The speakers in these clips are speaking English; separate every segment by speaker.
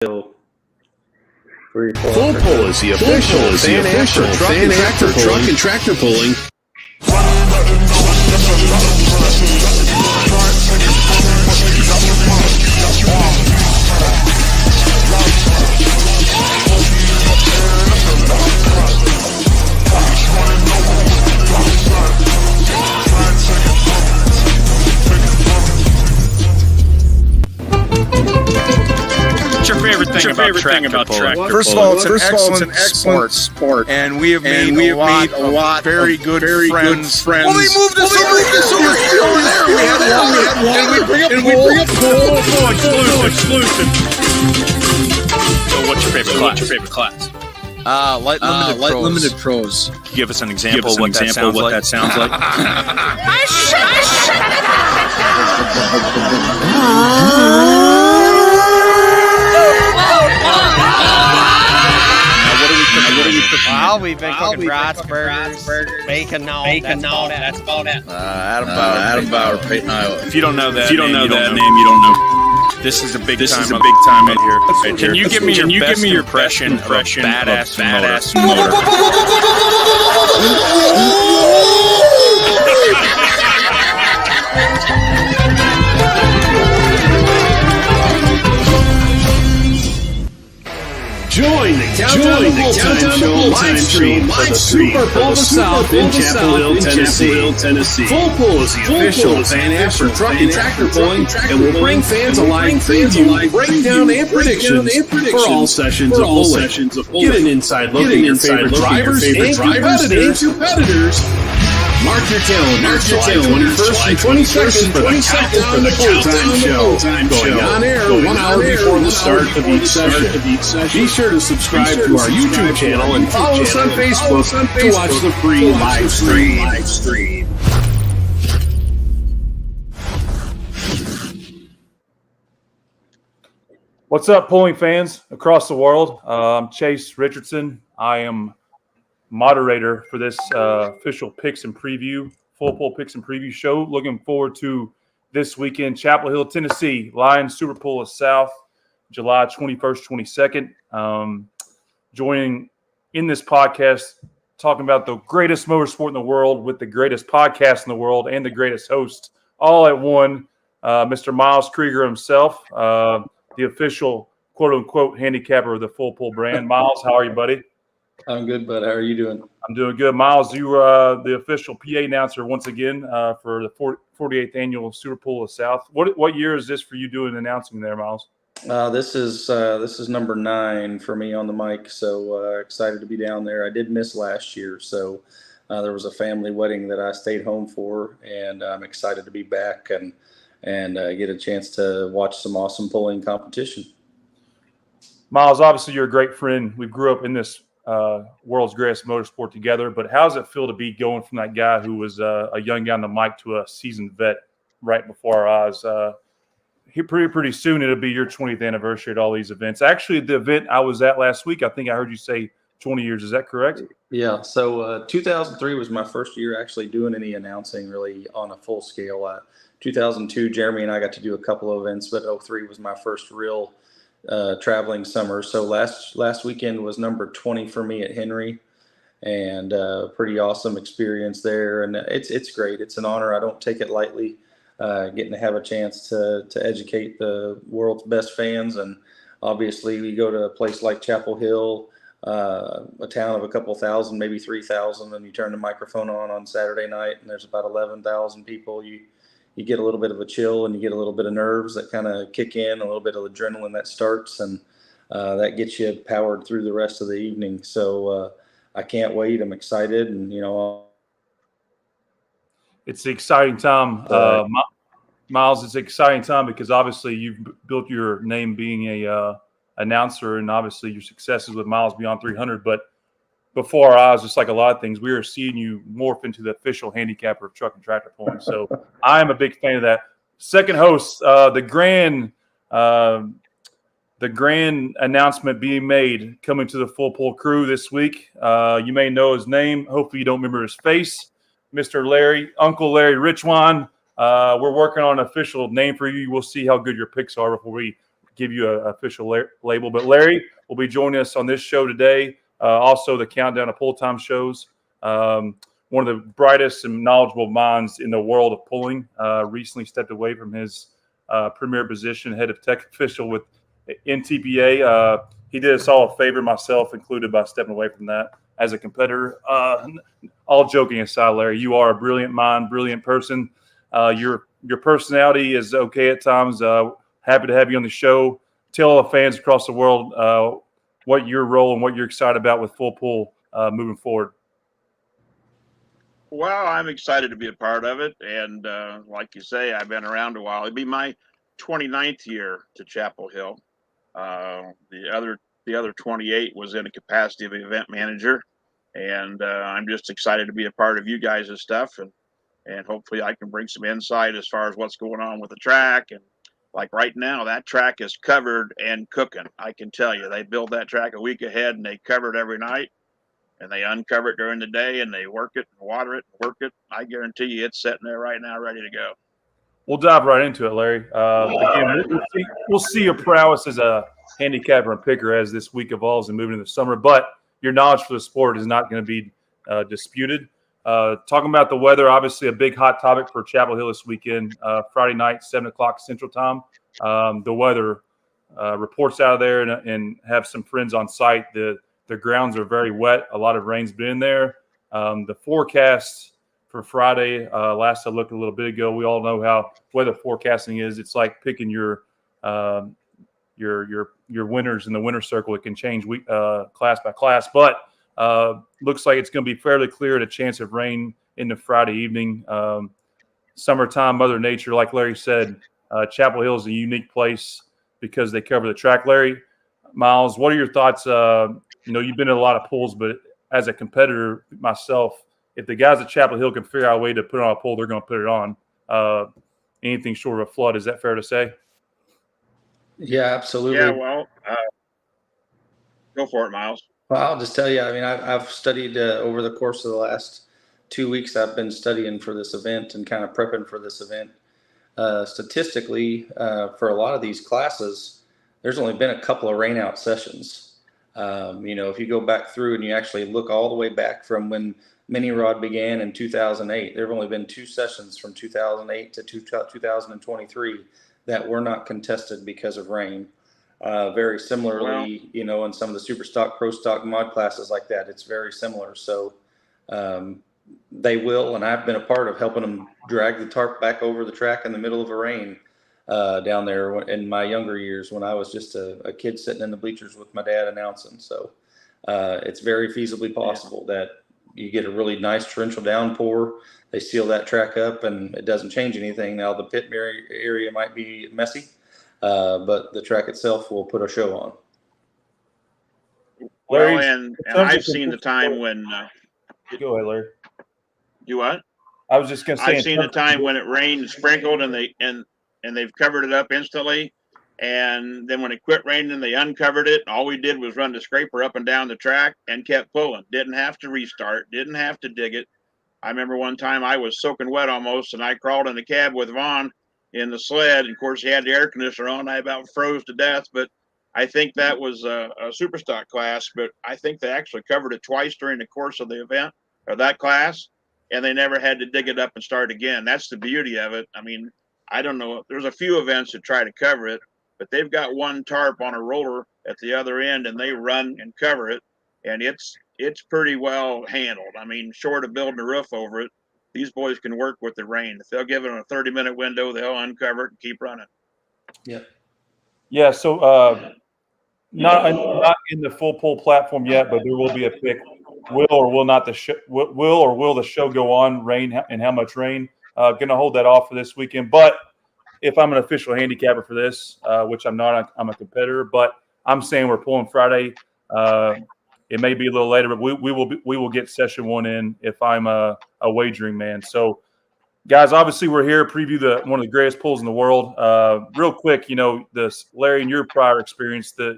Speaker 1: Full Pull is the official fan app for truck and tractor pulling.
Speaker 2: What's your favorite thing about tractor pulling?
Speaker 3: First of all, it's an excellent sport, and we have made a lot of very good friends. Well, they moved us over here. Over there, we had one, and we bring up pole
Speaker 2: Exclusive. So, what's your favorite class?
Speaker 3: Light limited pros.
Speaker 2: Can you give us an example of what that sounds like?
Speaker 4: Well, we've been cooking brats, burgers, bacon, that's about it.
Speaker 3: Adam Bauer, Peyton, Iowa.
Speaker 2: If you don't know that name, you don't know. This is a big time right here. Can you give me your impression of badass motor?
Speaker 1: Join the Countdown to Show live stream for the Super Bowl South in Chapel Hill, Tennessee. Full Pull is the official fan app for truck and tractor pulling, and will bring fans alike preview, breakdown, and predictions for all sessions of pulling. Get an inside look at your favorite drivers and competitors. Mark your calendar, July 21st and 22nd for the Countdown to Full-Time Show, going on air 1 hour before the start of each session. Be sure to subscribe to our YouTube channel and follow us on Facebook to watch the free live stream.
Speaker 5: What's up, pulling fans across the world? I'm Chase Richardson. I am moderator for this official picks and preview, Full Pull picks and preview show. Looking forward to this weekend, Chapel Hill, Tennessee, Lions Super Bowl of South, July 21st, 22nd. Joining in this podcast, talking about the greatest motorsport in the world with the greatest podcast in the world and the greatest host all at one, Mr. Miles Krieger himself, the official quote-unquote handicapper of the Full Pull brand. Miles, how are you, buddy?
Speaker 6: I'm good, bud. How are you doing?
Speaker 5: I'm doing good. Miles, you were the official PA announcer once again for the 48th annual Super Bowl of South. What year is this for you doing announcing there, Miles?
Speaker 6: This is number 9 for me on the mic, so excited to be down there. I did miss last year, so there was a family wedding that I stayed home for, and I'm excited to be back and get a chance to watch some awesome pulling competition.
Speaker 5: Miles, obviously you're a great friend. We grew up in this world's greatest motorsport together, but how does it feel to be going from that guy who was a young guy on the mic to a seasoned vet right before our eyes? Pretty soon it'll be your 20th anniversary at all these events. Actually, the event I was at last week, I think I heard you say 20 years. Is that correct?
Speaker 6: Yeah. So 2003 was my first year actually doing any announcing really on a full scale. 2002, Jeremy and I got to do a couple of events, but 2003 was my first real traveling summer. So last weekend was number 20 for me at Henry, and pretty awesome experience there. And it's great. It's an honor. I don't take it lightly, getting to have a chance to educate the world's best fans. And obviously we go to a place like Chapel Hill, a town of a couple thousand, maybe 3,000, and you turn the microphone on Saturday night and there's about 11,000 people. You get a little bit of a chill and you get a little bit of nerves that kind of kick in, a little bit of adrenaline that starts, and that gets you powered through the rest of the evening. So I can't wait. I'm excited, and
Speaker 5: it's an exciting time. Miles, it's an exciting time because obviously you've built your name being a announcer, and obviously your successes with Miles Beyond 300. But before our eyes, just like a lot of things, we are seeing you morph into the official handicapper of truck and tractor pulling. So I am a big fan of that. Second host, the grand announcement being made coming to the Full Pull crew this week. You may know his name. Hopefully you don't remember his face. Mr. Uncle Larry Richwine. We're working on an official name for you. We'll see how good your picks are before we give you an official label. But Larry will be joining us on this show today. Also, the Countdown to Pull Time shows. One of the brightest and knowledgeable minds in the world of pulling. Recently stepped away from his premier position, head of tech official with NTPA. He did us all a favor, myself included, by stepping away from that as a competitor. All joking aside, Larry, you are a brilliant mind, brilliant person. Your personality is okay at times. Happy to have you on the show. Tell all the fans across the world what your role and what you're excited about with Full Pull moving forward.
Speaker 7: Well, I'm excited to be a part of it. And like you say, I've been around a while. It'd be my 29th year to Chapel Hill. The other 28 was in a capacity of event manager. And I'm just excited to be a part of you guys' stuff. And hopefully I can bring some insight as far as what's going on with the track. And like right now, that track is covered and cooking. I can tell you, they build that track a week ahead and they cover it every night. And they uncover it during the day, and they work it, and water it, and work it. I guarantee you it's sitting there right now ready to go.
Speaker 5: We'll dive right into it, Larry. Again, we'll see your prowess as a handicapper and picker as this week evolves and moving into the summer. But your knowledge for the sport is not going to be disputed. Talking about the weather, obviously a big hot topic for Chapel Hill this weekend. Friday night, 7 o'clock Central Time. The weather reports out of there and have some friends on site. The grounds are very wet. A lot of rain's been in there. The forecast for Friday, last I looked a little bit ago, we all know how weather forecasting is. It's like picking your winners in the winner circle. It can change class by class, but looks like it's going to be fairly clear and a chance of rain into Friday evening. Summertime, Mother Nature, like Larry said, Chapel Hill is a unique place because they cover the track. Larry, Miles, what are your thoughts? You've been in a lot of pulls, but as a competitor myself, if the guys at Chapel Hill can figure out a way to put on a pull, they're going to put it on. Anything short of a flood, is that fair to say?
Speaker 6: Yeah, absolutely.
Speaker 7: Yeah, well, go for it, Miles.
Speaker 6: Well, I'll just tell you, I mean, I've studied over the course of the last 2 weeks, I've been studying for this event and kind of prepping for this event. Statistically, for a lot of these classes, there's only been a couple of rainout sessions. If you go back through and you actually look all the way back from when Mini Rod began in 2008, there have only been 2 sessions from 2008 to 2023 that were not contested because of rain. Very similarly, in some of the super stock, pro stock mod classes like that, it's very similar. So they will, and I've been a part of helping them drag the tarp back over the track in the middle of a rain down there in my younger years when I was just a kid sitting in the bleachers with my dad announcing. So it's very feasibly possible that you get a really nice torrential downpour. They seal that track up and it doesn't change anything. Now the pit area might be messy, but the track itself will put a show on.
Speaker 7: Well, and I've seen the time when
Speaker 5: go ahead, Larry.
Speaker 7: Do what?
Speaker 5: I was just going to say,
Speaker 7: I've seen the time when it rained and sprinkled and they've covered it up instantly. And then when it quit raining, they uncovered it. All we did was run the scraper up and down the track and kept pulling. Didn't have to restart. Didn't have to dig it. I remember one time I was soaking wet almost, and I crawled in the cab with Vaughn in the sled. And of course, he had the air conditioner on. I about froze to death. But I think that was a super stock class. But I think they actually covered it twice during the course of the event or that class, and they never had to dig it up and start again. That's the beauty of it. I mean, I don't know. There's a few events that try to cover it, but they've got one tarp on a roller at the other end, and they run and cover it, and it's pretty well handled. I mean, short of building a roof over it, these boys can work with the rain. If they'll give it a 30-minute window, they'll uncover it and keep running.
Speaker 5: Yeah. So not in the full pull platform yet, but there will be a pick. Will or will the show go on? Rain and how much rain? Going to hold that off for this weekend, but. If I'm an official handicapper for this, which I'm not, I'm a competitor, but I'm saying we're pulling Friday. It may be a little later, but we will get session 1 in if I'm a wagering man. So, guys, obviously we're here to preview one of the greatest pulls in the world. Real quick, Larry, in your prior experience, the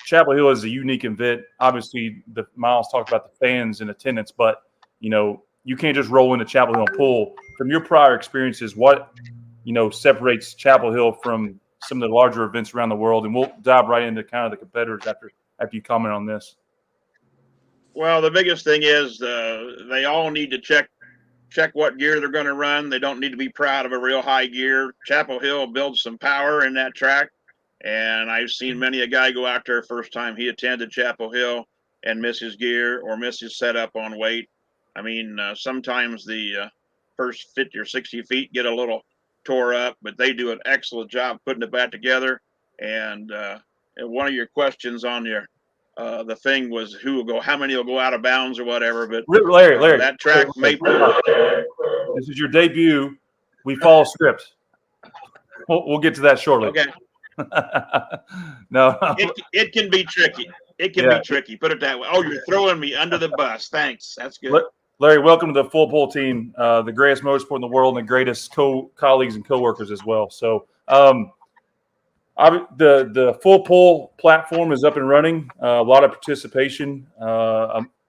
Speaker 5: Chapel Hill is a unique event. Obviously, the Miles talked about the fans in attendance, but you can't just roll into Chapel Hill and pull. From your prior experiences, what separates Chapel Hill from some of the larger events around the world. And we'll dive right into kind of the competitors after you comment on this.
Speaker 7: Well, the biggest thing is they all need to check what gear they're going to run. They don't need to be proud of a real high gear. Chapel Hill builds some power in that track, and I've seen many a guy go out there first time he attended Chapel Hill and miss his gear or miss his setup on weight. I mean, sometimes the first 50 or 60 feet get a little tore up, but they do an excellent job putting it back together. And one of your questions on your the thing was how many will go out of bounds or whatever. But
Speaker 5: Larry,
Speaker 7: that track may pull.
Speaker 5: This is your debut. We follow script. We'll get to that shortly.
Speaker 7: Okay.
Speaker 5: No,
Speaker 7: it can be tricky. It can be tricky. Put it that way. Oh, you're throwing me under the bus. Thanks. That's good.
Speaker 5: Larry, welcome to the Full Pull team, the greatest motorsport in the world and the greatest colleagues and coworkers as well. So the Full Pull platform is up and running. A lot of participation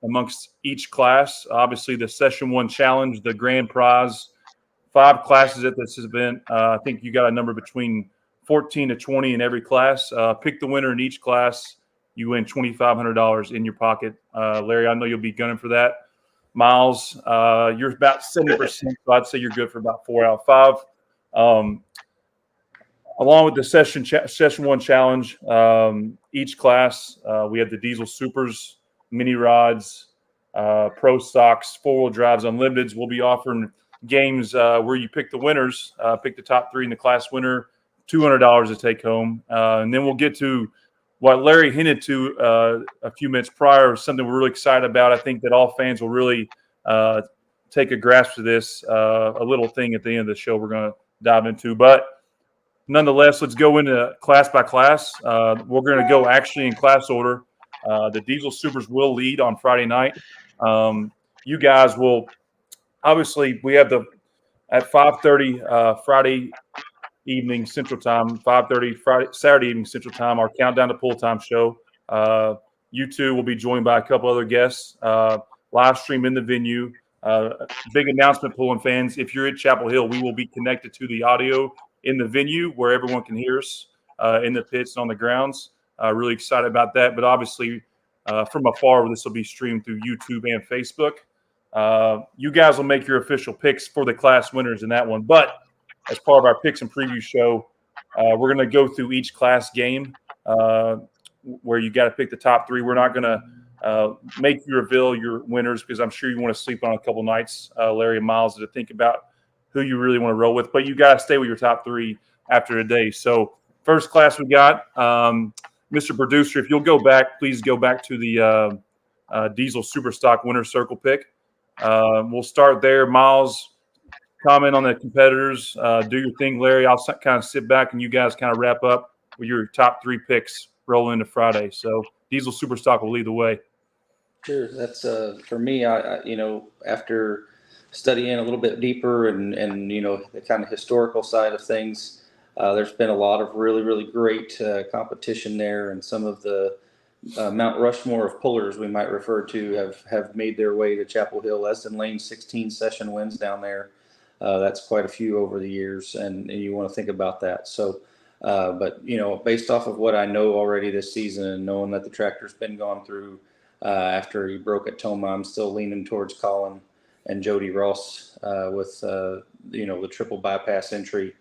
Speaker 5: amongst each class. Obviously, the Session 1 Challenge, the grand prize, 5 classes at this event. I think you got a number between 14 to 20 in every class. Pick the winner in each class. You win $2,500 in your pocket. Larry, I know you'll be gunning for that. Miles, you're about 70%, so I'd say you're good for about 4 out of 5. Along with the Session 1 Challenge, each class, we have the Diesel Supers, Mini Rods, Pro Stocks, 4-wheel drives, Unlimiteds. We'll be offering games where you pick the winners, pick the top 3 in the class winner, $200 to take home. And then we'll get to what Larry hinted to a few minutes prior, something we're really excited about. I think that all fans will really take a grasp of this, a little thing at the end of the show we're going to dive into. But nonetheless, let's go into class by class. We're going to go actually in class order. The Diesel Supers will lead on Friday night. You guys will – obviously, we have at 5:30 Friday evening Central Time, 5:30 Saturday evening Central Time, our Countdown to Pull Time show. You two will be joined by a couple other guests, live stream in the venue. Big announcement, pulling fans. If you're at Chapel Hill, we will be connected to the audio in the venue where everyone can hear us in the pits and on the grounds. Really excited about that. But obviously, from afar, this will be streamed through YouTube and Facebook. You guys will make your official picks for the class winners in that one. But as part of our picks and preview show, we're going to go through each class game where you got to pick the top 3. We're not going to make you reveal your winners because I'm sure you want to sleep on a couple nights, Larry and Miles, to think about who you really want to roll with. But you got to stay with your top 3 after today. So first class we got, Mr. Producer, if you'll go back, please go back to the Diesel Superstock Winner Circle pick. We'll start there. Miles, comment on the competitors. Do your thing, Larry. I'll kind of sit back and you guys kind of wrap up with your top 3 picks rolling into Friday. So Diesel Superstock will lead the way.
Speaker 6: Sure. That's for me. I after studying a little bit deeper and the kind of historical side of things, there's been a lot of really, really great competition there, and some of the Mount Rushmore of pullers we might refer to have made their way to Chapel Hill. Lesden Lane, 16 session wins down there. That's quite a few over the years, and you want to think about that. So, but based off of what I know already this season, and knowing that the tractor's been gone through after he broke at Toma, I'm still leaning towards Colin and Jody Ross with the triple bypass entry.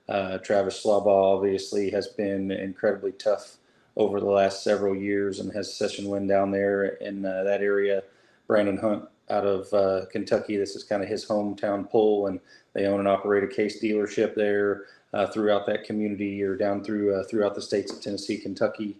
Speaker 6: Travis Slaubaugh obviously has been incredibly tough over the last several years and has a session win down there in that area. Brandon Hunt out of Kentucky. This is kind of his hometown pull, and they own and operate a Case dealership there throughout that community or down throughout the states of Tennessee, Kentucky.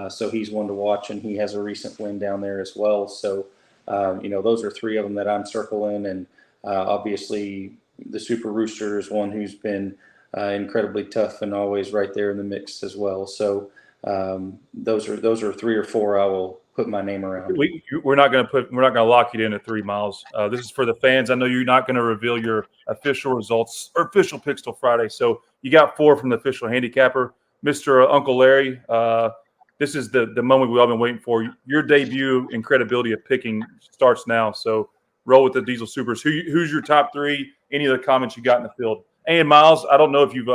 Speaker 6: So he's one to watch, and he has a recent win down there as well. So, those are 3 of them that I'm circling, and obviously the Super Rooster is one who's been incredibly tough and always right there in the mix as well. So those are 3 or 4 I will put my name around.
Speaker 5: We're not going to lock you in at 3 miles. This is for the fans. I know you're not going to reveal your official results or official picks till Friday. So you got 4 from the official handicapper, Mr. Uncle Larry. This is the moment we've all been waiting for. Your debut and credibility of picking starts now. So roll with the Diesel Supers. Who's your top 3? Any of the comments you got in the field? And Miles, I don't know if you've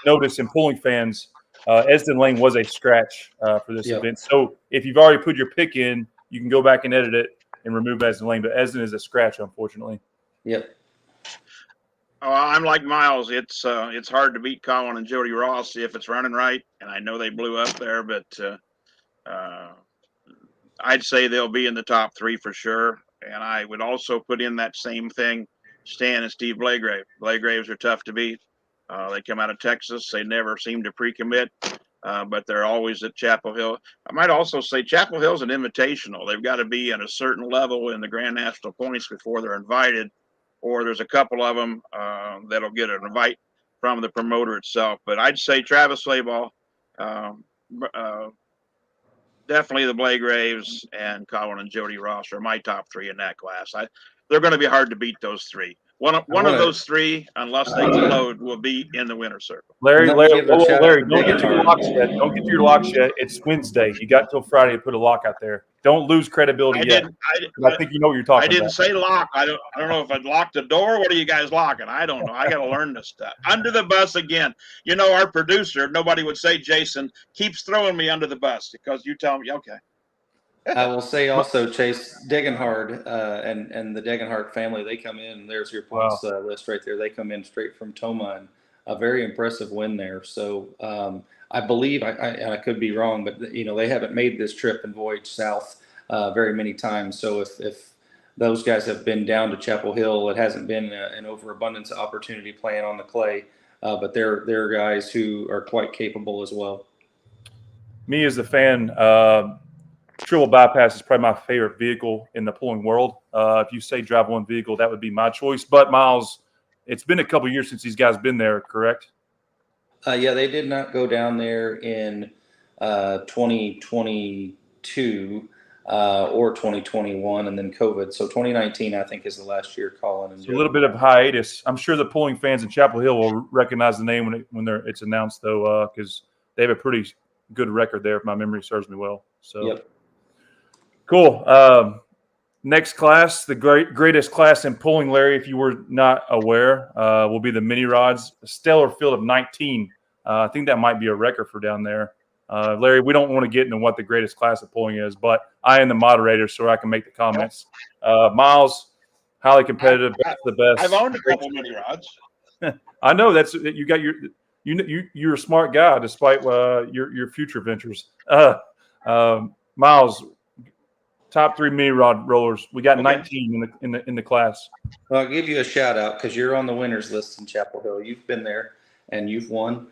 Speaker 5: noticed in pulling fans, Esden Lane was a scratch for this event. So if you've already put your pick in, you can go back and edit it and remove Esden Lane. But Esden is a scratch, unfortunately.
Speaker 6: Yep.
Speaker 7: Oh, I'm like Miles. It's hard to beat Colin and Jody Ross if it's running right, and I know they blew up there, but I'd say they'll be in the top 3 for sure. And I would also put in that same thing, Stan and Steve Blagrave. Blagraves are tough to beat. They come out of Texas. They never seem to pre-commit, but they're always at Chapel Hill. I might also say Chapel Hill's an invitational. They've got to be at a certain level in the Grand National points before they're invited, or there's a couple of them that'll get an invite from the promoter itself. But I'd say Travis Slayball, definitely the Blagraves, and Colin and Jody Ross are my top 3 in that class. They're going to be hard to beat, those 3. One of those 3, unless they explode, will be in the winner's circle.
Speaker 5: Larry, don't get to your locks yet. Don't get to your locks yet. It's Wednesday. You got till Friday to put a lock out there. Don't lose credibility yet. I think you know what you're talking about.
Speaker 7: I didn't say lock. I don't know if I'd locked the door. What are you guys locking? I don't know. I got to learn this stuff. Under the bus again. You know, our producer, nobody would say Jason, keeps throwing me under the bus because you tell me, okay.
Speaker 6: I will say also, Chase, Degenhard and the Degenhard family, they come in. There's your points list right there. They come in straight from Toma, and a very impressive win there. So I believe, I could be wrong, but they haven't made this trip and voyage south very many times. So if those guys have been down to Chapel Hill, it hasn't been an overabundance of opportunity playing on the clay, but they're guys who are quite capable as well.
Speaker 5: Me as a fan, triple bypass is probably my favorite vehicle in the pulling world. If you say drive one vehicle, that would be my choice. But Miles, it's been a couple of years since these guys been there, correct?
Speaker 6: Yeah, they did not go down there in 2022 or 2021, and then COVID. So 2019, I think, is the last year. Colin and
Speaker 5: a little bit of hiatus. I'm sure the pulling fans in Chapel Hill will recognize the name when it's announced, though, because they have a pretty good record there, if my memory serves me well. So.
Speaker 6: Yep.
Speaker 5: Cool. Next class, the greatest class in pulling, Larry, if you were not aware, will be the mini rods. A stellar field of 19. I think that might be a record for down there. Larry, we don't want to get into what the greatest class of pulling is, but I am the moderator, so I can make the comments. Miles, highly competitive, best of the best.
Speaker 7: I've owned a couple mini rods.
Speaker 5: I know you got you're a smart guy despite your future ventures. Miles, top 3 mini rod rollers. We got 19 in the class.
Speaker 6: Well, I'll give you a shout out because you're on the winners list in Chapel Hill. You've been there and you've won.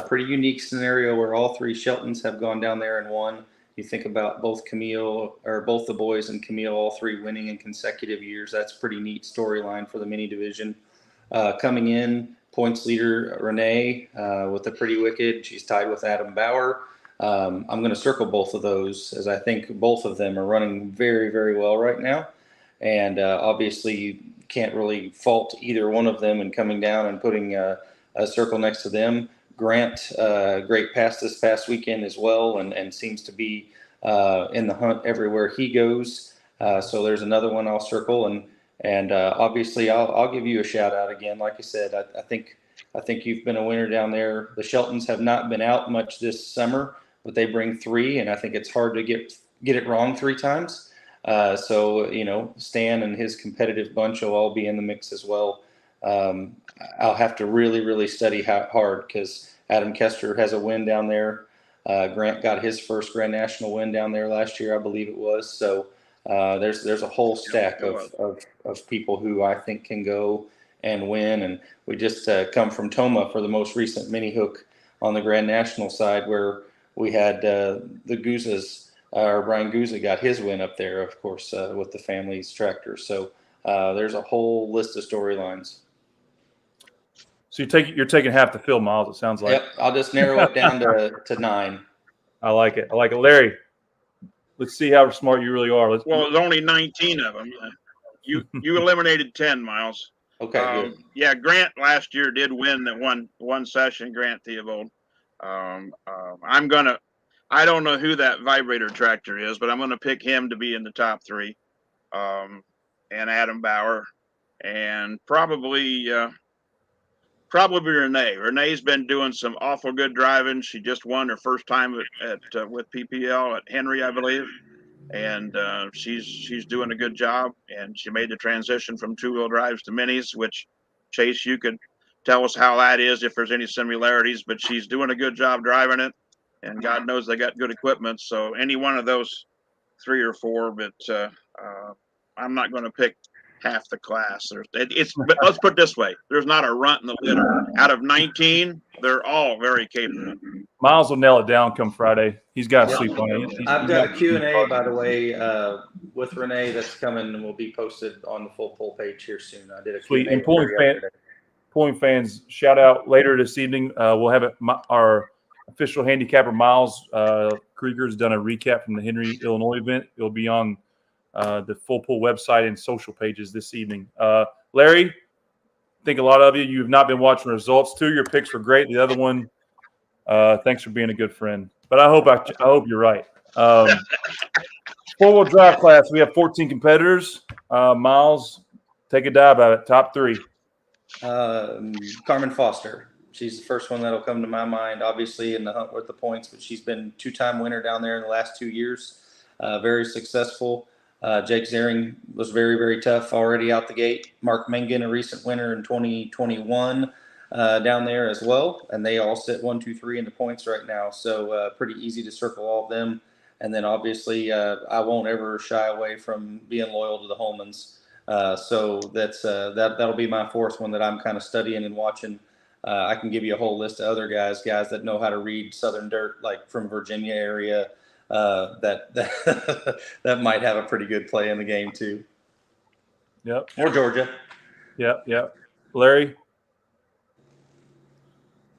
Speaker 6: Pretty unique scenario where all 3 Sheltons have gone down there and won. You think about both the boys and Camille, all 3 winning in consecutive years. That's a pretty neat storyline for the mini division. Coming in, points leader Renee with the Pretty Wicked. She's tied with Adam Bauer. I'm going to circle both of those as I think both of them are running very, very well right now. And obviously you can't really fault either one of them in coming down and putting a circle next to them. Grant, great pass this past weekend as well, and seems to be in the hunt everywhere he goes. So there's another one I'll circle. And obviously I'll give you a shout out again. Like I said, I think you've been a winner down there. The Sheltons have not been out much this summer, but they bring 3, and I think it's hard to get it wrong 3 times. So, Stan and his competitive bunch will all be in the mix as well. I'll have to really, really study hard because Adam Kester has a win down there. Grant got his first Grand National win down there last year, I believe it was. So there's a whole stack of people who I think can go and win. And we just come from Toma for the most recent mini hook on the Grand National side where we had the Guzas, or Brian Guza got his win up there, of course, with the family's tractor. So there's a whole list of storylines.
Speaker 5: So you're taking half the field, Miles, it sounds like.
Speaker 6: Yep, I'll just narrow it down to 9.
Speaker 5: I like it. Larry, let's see how smart you really are.
Speaker 7: There's only 19 of them. You eliminated 10, Miles.
Speaker 6: Okay, good.
Speaker 7: Yeah, Grant last year did win that one session, Grant Theobald. I don't know who that vibrator tractor is, but I'm going to pick him to be in the top 3. And Adam Bauer, and probably Probably Renee. Renee's been doing some awful good driving. She just won her first time at with PPL at Henry, I believe, and she's doing a good job. And she made the transition from 2-wheel drives to minis, which Chase, you could tell us how that is if there's any similarities. But she's doing a good job driving it, and God knows they got good equipment. So any one of those 3 or 4, but I'm not going to pick half the class. But let's put it this way: there's not a runt in the litter. Out of 19, they're all very capable.
Speaker 5: Miles will nail it down come Friday. He's got to sleep on it.
Speaker 6: I've got a Q&A, by the way, with Renee that's coming and will be posted on the Full Pull page here soon. I did a
Speaker 5: Sweet.
Speaker 6: Q&A
Speaker 5: And
Speaker 6: with her yesterday.
Speaker 5: pulling fans, shout out later this evening. We'll have our official handicapper Miles Krieger has done a recap from the Henry, Illinois event. It'll be on the Full Pull website and social pages this evening. Larry, I think a lot of you have not been watching results. 2 of your picks were great. The other one, thanks for being a good friend. But I hope you're right. 4-wheel drive class, we have 14 competitors. Miles, take a dive at it. Top 3.
Speaker 6: Carmen Foster. She's the first one that'll come to my mind, obviously, in the hunt with the points, but she's been 2-time winner down there in the last 2 years. Very successful. Jake Zering was very, very tough already out the gate. Mark Mengen, a recent winner in 2021 down there as well. And they all sit 1, 2, 3 into points right now. So pretty easy to circle all of them. And then obviously I won't ever shy away from being loyal to the Holmans. So that'll be my 4th one that I'm kind of studying and watching. I can give you a whole list of other guys that know how to read Southern dirt, like from Virginia area. That might have a pretty good play in the game too.
Speaker 5: Yep.
Speaker 6: Or Georgia.
Speaker 5: Yep. Larry?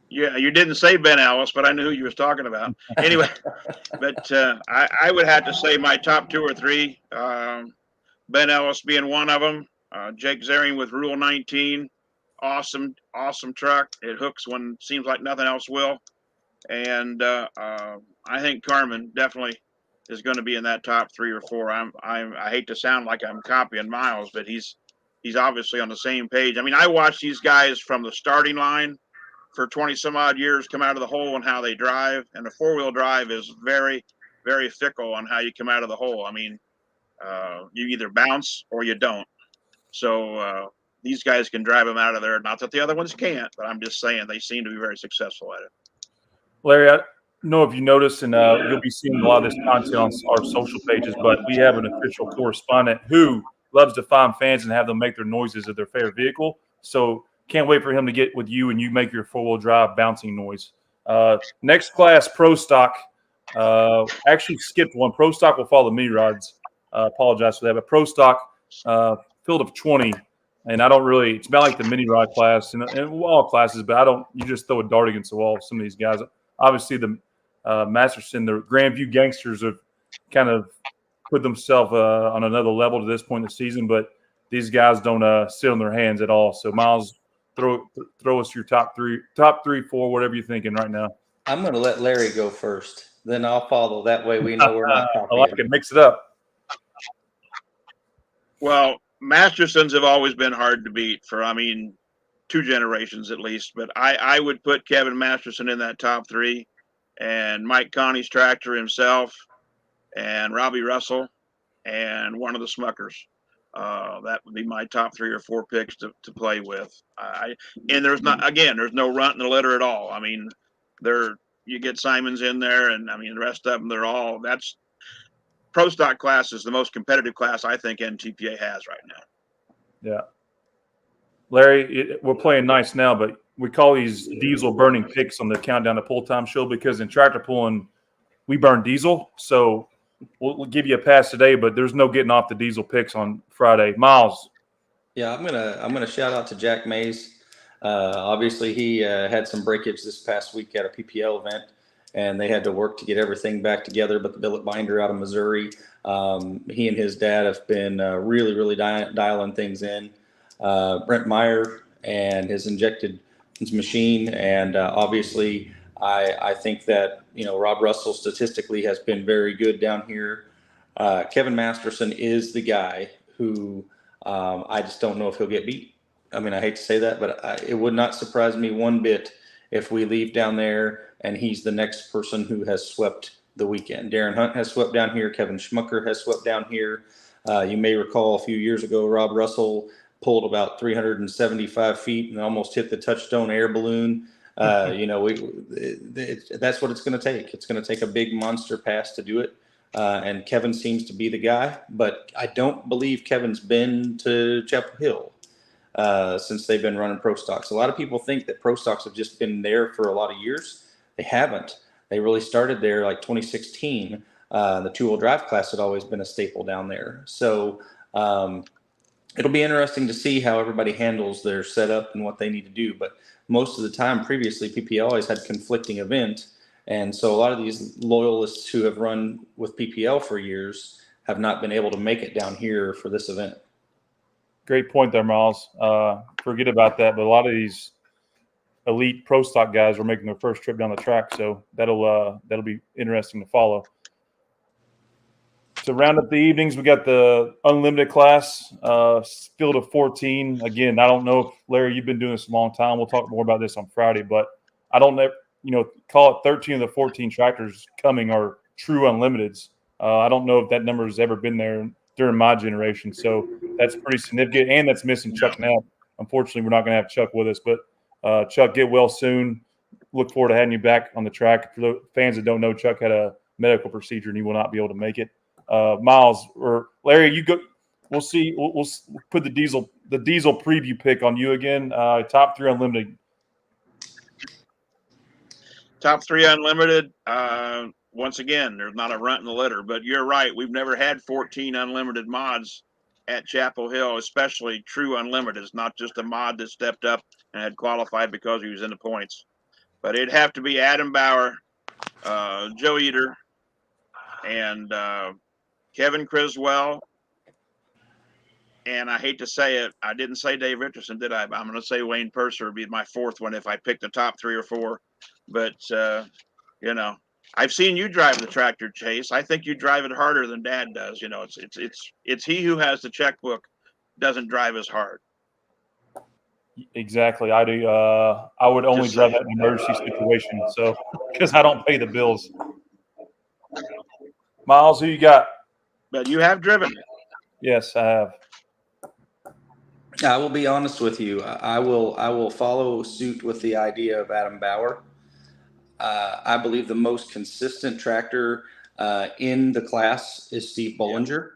Speaker 7: Yeah, you didn't say Ben Ellis, but I knew who you was talking about. Anyway, but I would have to say my top 2 or 3, Ben Ellis being one of them, Jake Zering with Rule 19, awesome truck. It hooks when it seems like nothing else will. And I think Carmen definitely is going to be in that top 3 or 4. I hate to sound like I'm copying Miles, but he's obviously on the same page. I mean, I watch these guys from the starting line for 20 some odd years come out of the hole and how they drive. And the 4-wheel drive is very, very fickle on how you come out of the hole. I mean, you either bounce or you don't. So these guys can drive them out of there. Not that the other ones can't, but I'm just saying they seem to be very successful at it.
Speaker 5: Larry, I don't know if you noticed, and you'll be seeing a lot of this content on our social pages, but we have an official correspondent who loves to find fans and have them make their noises of their favorite vehicle. So can't wait for him to get with you and you make your 4-wheel drive bouncing noise. Next class, Pro Stock. Actually skipped one. Pro Stock will follow mini rods. Apologize for that. But Pro Stock, field of 20. And I don't really – it's about like the mini rod class and all classes, but you just throw a dart against the wall with some of these guys. Obviously, the Masterson, the Grandview Gangsters have kind of put themselves on another level to this point in the season, but these guys don't sit on their hands at all. So, Miles, throw us your top 3, 4, whatever you're thinking right now.
Speaker 6: I'm going to let Larry go first. Then I'll follow. That way we know we're not copying.
Speaker 5: I like it. Mix it up.
Speaker 7: Well, Mastersons have always been hard to beat for, 2 generations at least. But I would put Kevin Masterson in that top 3, and Mike Connie's tractor himself, and Robbie Russell, and one of the Smuckers. That would be my top 3 or 4 picks to play with. And there's no runt in the litter at all. I mean, you get Simons in there, and the rest of them, that's Pro Stock class is the most competitive class I think NTPA has right now.
Speaker 5: Yeah. Larry, we're playing nice now, but we call these diesel burning picks on the Countdown to Pull Time show because in tractor pulling, we burn diesel. So we'll give you a pass today, but there's no getting off the diesel picks on Friday. Miles.
Speaker 6: Yeah, I'm gonna shout out to Jack Mays. Obviously, he had some breakage this past week at a PPL event, and they had to work to get everything back together. But the billet binder out of Missouri, he and his dad have been really, really dialing things in. Brent Meyer and his injected machine, and obviously, I think that Rob Russell statistically has been very good down here. Kevin Masterson is the guy who I just don't know if he'll get beat. I mean, I hate to say that, but it would not surprise me one bit if we leave down there and he's the next person who has swept the weekend. Darren Hunt has swept down here. Kevin Schmucker has swept down here. You may recall a few years ago, Rob Russell pulled about 375 feet and almost hit the touchstone air balloon. That's what it's going to take. It's going to take a big monster pass to do it. And Kevin seems to be the guy, but I don't believe Kevin's been to Chapel Hill since they've been running pro stocks. A lot of people think that pro stocks have just been there for a lot of years. They haven't. They really started there like 2016. The two-wheel drive class had always been a staple down there. So it'll be interesting to see how everybody handles their setup and what they need to do. But most of the time previously, PPL always had conflicting events. And so a lot of these loyalists who have run with PPL for years have not been able to make it down here for this event.
Speaker 5: Great point there, Miles. Forget about that. But a lot of these elite pro stock guys are making their first trip down the track. So that'll be interesting to follow. To round up the evenings, we got the unlimited class, field of 14. Again, I don't know if, Larry, you've been doing this a long time. We'll talk more about this on Friday, but I don't know, call it 13 of the 14 tractors coming are true unlimiteds. I don't know if that number has ever been there during my generation. So that's pretty significant, and that's missing Chuck Knapp. Unfortunately, we're not going to have Chuck with us, but Chuck, get well soon. Look forward to having you back on the track. For the fans that don't know, Chuck had a medical procedure, and he will not be able to make it. Miles or Larry, you go. We'll see. We'll put the diesel preview pick on you again. Top 3 unlimited.
Speaker 7: Top 3 unlimited. Once again, there's not a runt in the litter, but you're right. We've never had 14 unlimited mods at Chapel Hill, especially true unlimited. It's not just a mod that stepped up and had qualified because he was in the points. But it'd have to be Adam Bauer, Joe Eater, and Kevin Criswell, and I hate to say it, I didn't say Dave Richardson, did I? I'm going to say Wayne Purser would be my 4th one if I picked the top 3 or 4. But I've seen you drive the tractor, Chase. I think you drive it harder than Dad does. It's he who has the checkbook doesn't drive as hard.
Speaker 5: Exactly, I do. I would only drive that in an emergency situation, so because I don't pay the bills. Miles, who you got?
Speaker 7: But you have driven.
Speaker 5: Yes, I have.
Speaker 6: I will be honest with you. I will follow suit with the idea of Adam Bauer. I believe the most consistent tractor in the class is Steve Bollinger,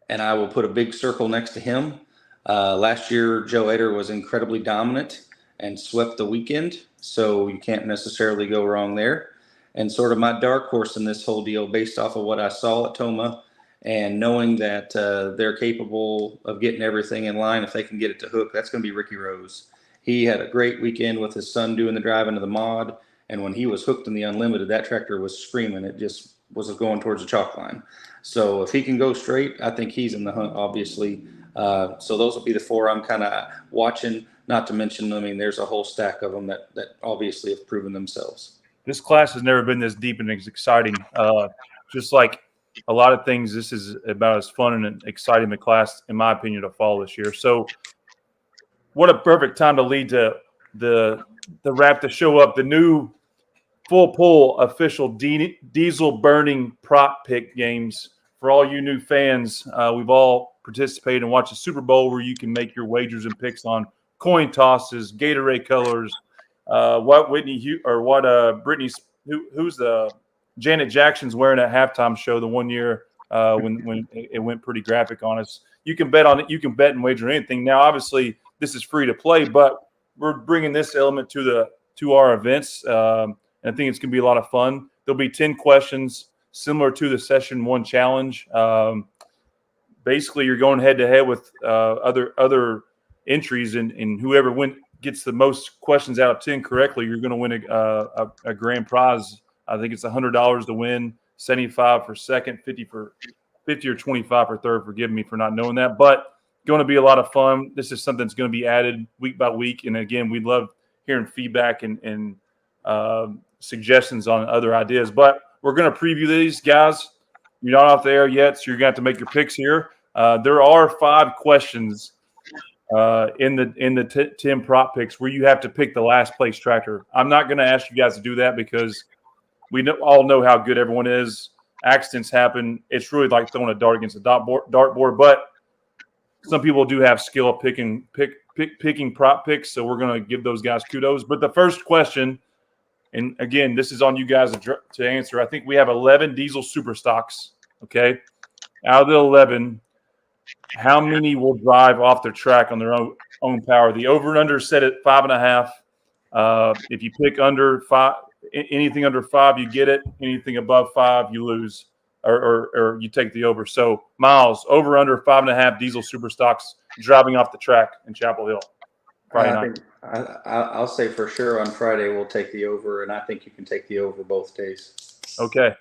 Speaker 6: and I will put a big circle next to him. Last year, Joe Eder was incredibly dominant and swept the weekend, so you can't necessarily go wrong there. And sort of my dark horse in this whole deal, based off of what I saw at Toma, and knowing that they're capable of getting everything in line if they can get it to hook, that's going to be Ricky Rose. He had a great weekend with his son doing the driving of the mod, and when he was hooked in the unlimited, that tractor was screaming. It just was going towards the chalk line. So if he can go straight, I think he's in the hunt, obviously. So those will be the 4 I'm kind of watching, not to mention, I mean, there's a whole stack of them that obviously have proven themselves.
Speaker 5: This class has never been this deep and as exciting. Just like a lot of things, this is about as fun and exciting the class, in my opinion, to follow this year. So what a perfect time to lead to the wrap to show up. The new full pull official diesel burning prop pick games. For all you new fans, we've all participated and watched the Super Bowl where you can make your wagers and picks on coin tosses, Gatorade colors, what Brittany's who's the Janet Jackson's wearing at halftime show the one year when it went pretty graphic on us. You can bet on it. You can bet and wager anything. Now, obviously, this is free to play, but we're bringing this element to our events, and I think it's going to be a lot of fun. There'll be 10 questions similar to the Session 1 challenge. Basically, you're going head to head with other entries, and whoever gets the most questions out of 10 correctly, you're going to win a grand prize. I think it's $100 to win, 75 for second, 50 or 25 for third. Forgive me for not knowing that, but going to be a lot of fun. This is something that's going to be added week by week, and again, we'd love hearing feedback and suggestions on other ideas. But we're going to preview these, guys. You're not off the air yet, so you're going to have to make your picks here. There are 5 questions in the 10 prop picks where you have to pick the last place tractor. I'm not going to ask you guys to do that because we all know how good everyone is. Accidents happen. It's really like throwing a dart against a dartboard, but some people do have skill of picking prop picks, so we're going to give those guys kudos. But the first question, and again, this is on you guys to answer. I think we have 11 diesel super stocks, okay? Out of the 11, how many will drive off the track on their own power? The over and under set at 5.5. If you pick under 5, anything under 5, you get it. Anything above 5, you lose, or you take the over. So, Miles, over under 5.5 diesel super stocks driving off the track in Chapel Hill Friday night.
Speaker 6: I'll say for sure on Friday we'll take the over, and I think you can take the over both days.
Speaker 5: Okay.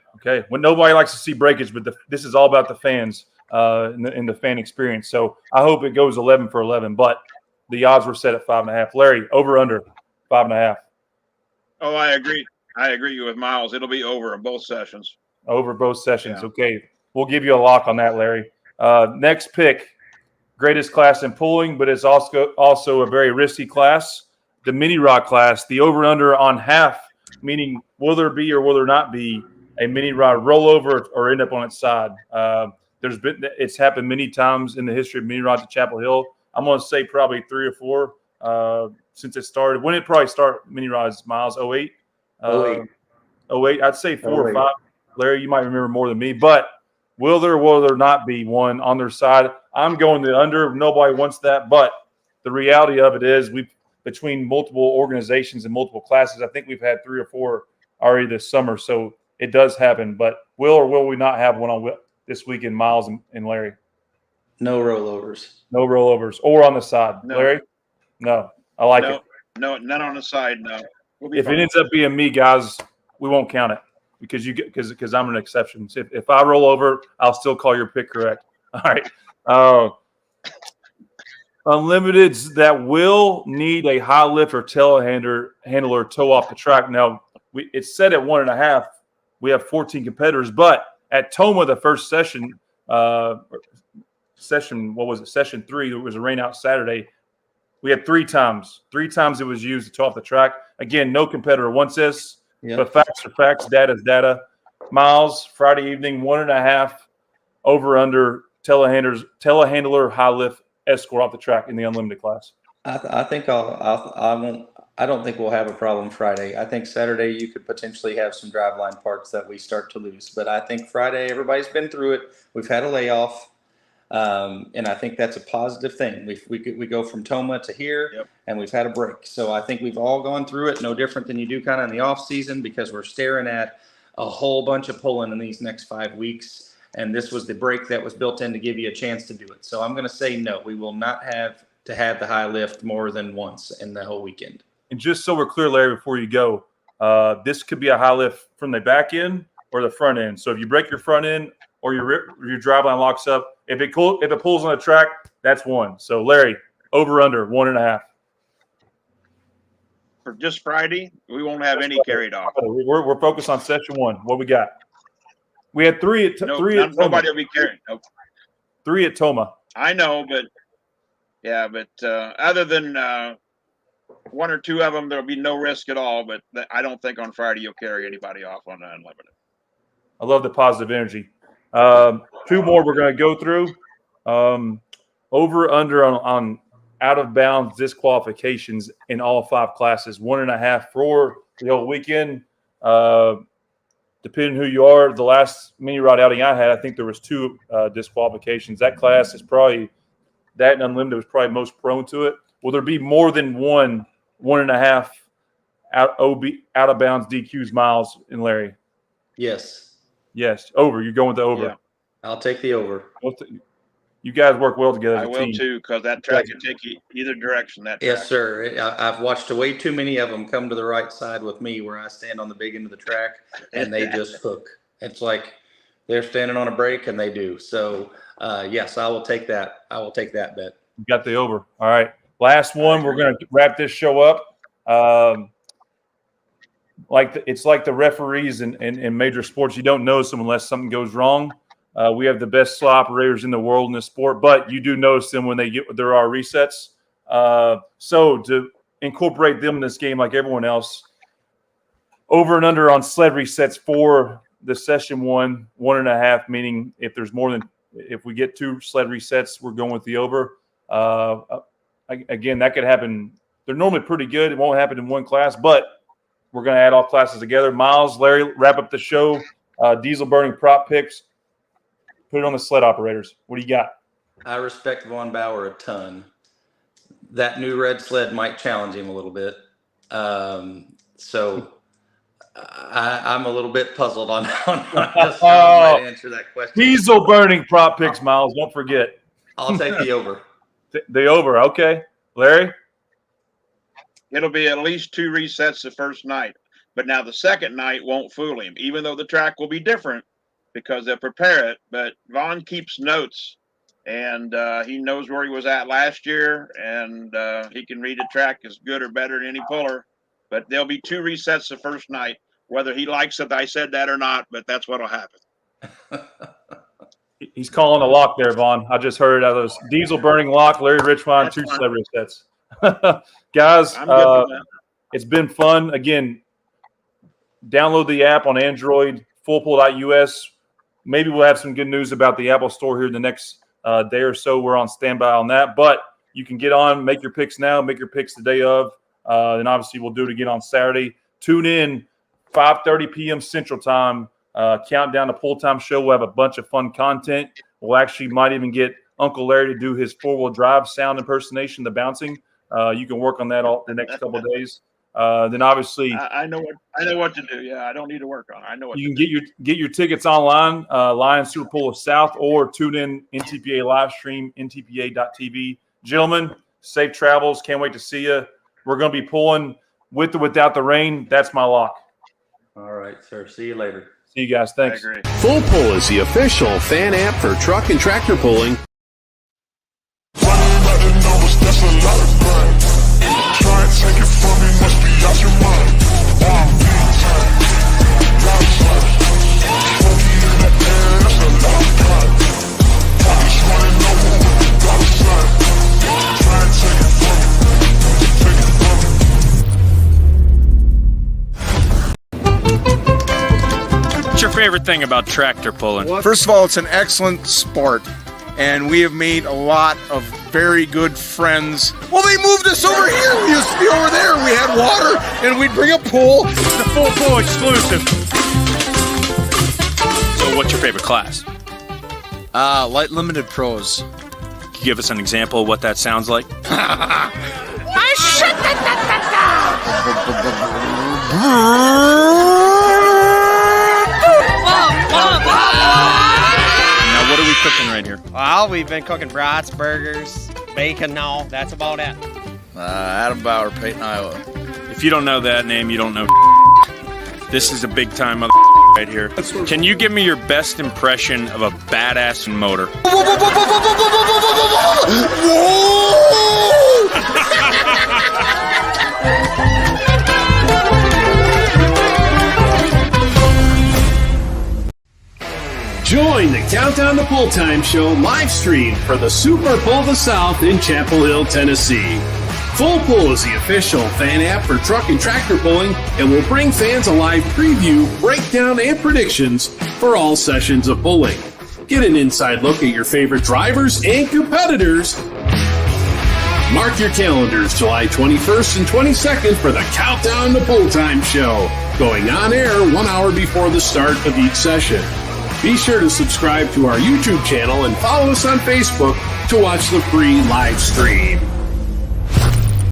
Speaker 5: Well, nobody likes to see breakage, but this is all about the fans in the fan experience. So I hope it goes 11 for 11, but the odds were set at 5.5. Larry, over under 5.5.
Speaker 7: Oh, I agree. I agree with Miles. It'll be over in both sessions.
Speaker 5: Over both sessions.
Speaker 7: Yeah.
Speaker 5: Okay. We'll give you a lock on that, Larry. Next pick, greatest class in pulling, but it's also a very risky class, the mini rod class. The over under on half, meaning will there be or will there not be a mini rod rollover or end up on its side? It's happened many times in the history of mini rods at Chapel Hill. I'm going to say probably 3 or 4 since it started. When did it probably start mini rods, Miles? 08? 08. I'd say 4 or 5. Larry, you might remember more than me. But will there not be one on their side? I'm going the under. Nobody wants that. But the reality of it is between multiple organizations and multiple classes, I think we've had 3 or 4 already this summer. So it does happen. But will or will we not have one on this weekend, Miles and Larry?
Speaker 6: No rollovers.
Speaker 5: No rollovers. Or on the side.
Speaker 7: No.
Speaker 5: Larry? No. I like it.
Speaker 7: No, none on the side. No.
Speaker 5: If it ends up being me, guys, we won't count it because I'm an exception. So if I roll over, I'll still call your pick correct. All right. Unlimiteds that will need a high lift or telehandler tow off the track. Now, it's set at 1.5. We have 14 competitors, but at Toma, the first session, session 3, there was a rain out Saturday. We had 3 times. 3 times it was used to tow off the track. Again, no competitor wants this, but facts are facts, data is data. Miles, Friday evening, 1.5 over under telehandler high lift escort off the track in the unlimited class.
Speaker 6: I think I don't think we'll have a problem Friday. I think Saturday you could potentially have some driveline parts that we start to lose, but I think Friday everybody's been through it. We've had a layoff. And I think that's a positive thing. We go from Toma to here, and we've had a break. So I think we've all gone through it, no different than you do kind of in the off season, because we're staring at a whole bunch of pulling in these next 5 weeks. And this was the break that was built in to give you a chance to do it. So I'm going to say no, we will not have to have the high lift more than once in the whole weekend. And
Speaker 5: just so we're clear, Larry, before you go, this could be a high lift from the back end or the front end. So if you break your front end or your driveline locks up, if it pulls on the track, that's 1. So, Larry, over under 1.5.
Speaker 7: For just Friday, we won't have any carried off.
Speaker 5: We're focused on session 1. What we got? We had 3 at
Speaker 7: three. Nobody will be carrying. Nope.
Speaker 5: 3 at Toma.
Speaker 7: I know, but other than 1 or 2 of them, there'll be no risk at all. But I don't think on Friday you'll carry anybody off on the unlimited.
Speaker 5: I love the positive energy. 2 more we're going to go through. Over under on out of bounds disqualifications in all 5 classes. 1.5 for the whole weekend. Depending who you are, the last mini rod outing I had, I think there was 2 disqualifications. That class is probably that and unlimited was probably most prone to it. Will there be more than 1.5 out of bounds DQs, Miles and Larry?
Speaker 6: Yes.
Speaker 5: Yes, over. You're going with the over.
Speaker 6: Yeah. I'll take the over.
Speaker 5: You guys work well together as a team.
Speaker 7: I will too, because that track can take you either direction. That track.
Speaker 6: Yes, sir. I've watched way too many of them come to the right side with me, where I stand on the big end of the track and they just hook. It's like they're standing on a break and they do. So yes, I will take that. I will take that bet.
Speaker 5: You got the over. All right. Last one. We're going to wrap this show up. It's like the referees in major sports. You don't notice them unless something goes wrong. We have the best slow operators in the world in this sport, but you do notice them when there are resets. So to incorporate them in this game like everyone else, over and under on sled resets for the session 1.5, meaning if we get 2 sled resets, we're going with the over. Again, that could happen. They're normally pretty good. It won't happen in one class, but we're going to add all classes together. Miles, Larry, wrap up the show. Diesel burning prop picks. Put it on the sled operators. What do you got?
Speaker 6: I respect Von Bauer a ton. That new red sled might challenge him a little bit. So I'm a little bit puzzled on just how I might answer that question.
Speaker 5: Diesel burning prop picks, Miles. Don't forget.
Speaker 6: I'll take the over.
Speaker 5: The over. Okay. Larry?
Speaker 7: It'll be at least 2 resets the first night. But now the second night won't fool him, even though the track will be different because they'll prepare it. But Vaughn keeps notes, and he knows where he was at last year, and he can read the track as good or better than any puller. But there'll be 2 resets the first night, whether he likes that I said that or not, but that's what will happen.
Speaker 5: He's calling a lock there, Vaughn. I just heard it out of those diesel burning lock, Larry Richwine, 2 sled resets. Guys, it's been fun. Again, download the app on Android, fullpull.us. Maybe we'll have some good news about the Apple Store here in the next day or so. We're on standby on that. But you can get on, make your picks now, make your picks the day of. And obviously we'll do it again on Saturday. Tune in, 5:30 p.m. Central Time. Countdown to Pull Time Show. We'll have a bunch of fun content. We'll actually might even get Uncle Larry to do his 4-wheel drive sound impersonation, the bouncing. You can work on that all the next couple of days. Then obviously,
Speaker 7: I know what to do. Yeah, I don't need to work on it. I know what
Speaker 5: you can get your tickets online, Lions Super Bowl of South, or tune in NTPA live stream, ntpa.tv. Gentlemen, safe travels. Can't wait to see you. We're going to be pulling with or without the rain. That's my lock.
Speaker 6: All right, sir. See you later.
Speaker 5: See you guys. Thanks.
Speaker 7: I agree.
Speaker 1: Full Pull is the official fan app for truck and tractor pulling.
Speaker 2: What's your favorite thing about tractor pulling?
Speaker 3: First of all, it's an excellent sport, and we have made a lot of very good friends. Well, they moved us over here. We used to be over there. We had water, and we'd bring a pool.
Speaker 2: It's a full pull exclusive. So what's your favorite class?
Speaker 8: Light limited pros.
Speaker 2: Can you give us an example of what that sounds like? Now, what are we cooking right here?
Speaker 4: Well, we've been cooking brats, burgers, bacon now. That's about it.
Speaker 8: Adam Bauer, Peyton, Iowa.
Speaker 2: If you don't know that name, you don't know. This is a big time mother right here. Can you give me your best impression of a badass motor?
Speaker 1: Join the Countdown to Pull Time Show live stream for the Super Pull of the South in Chapel Hill, Tennessee. Full Pull is the official fan app for truck and tractor pulling and will bring fans a live preview, breakdown, and predictions for all sessions of pulling. Get an inside look at your favorite drivers and competitors. Mark your calendars July 21st and 22nd for the Countdown to Pull Time Show, going on air 1 hour before the start of each session. Be sure to subscribe to our YouTube channel and follow us on Facebook to watch the free live stream.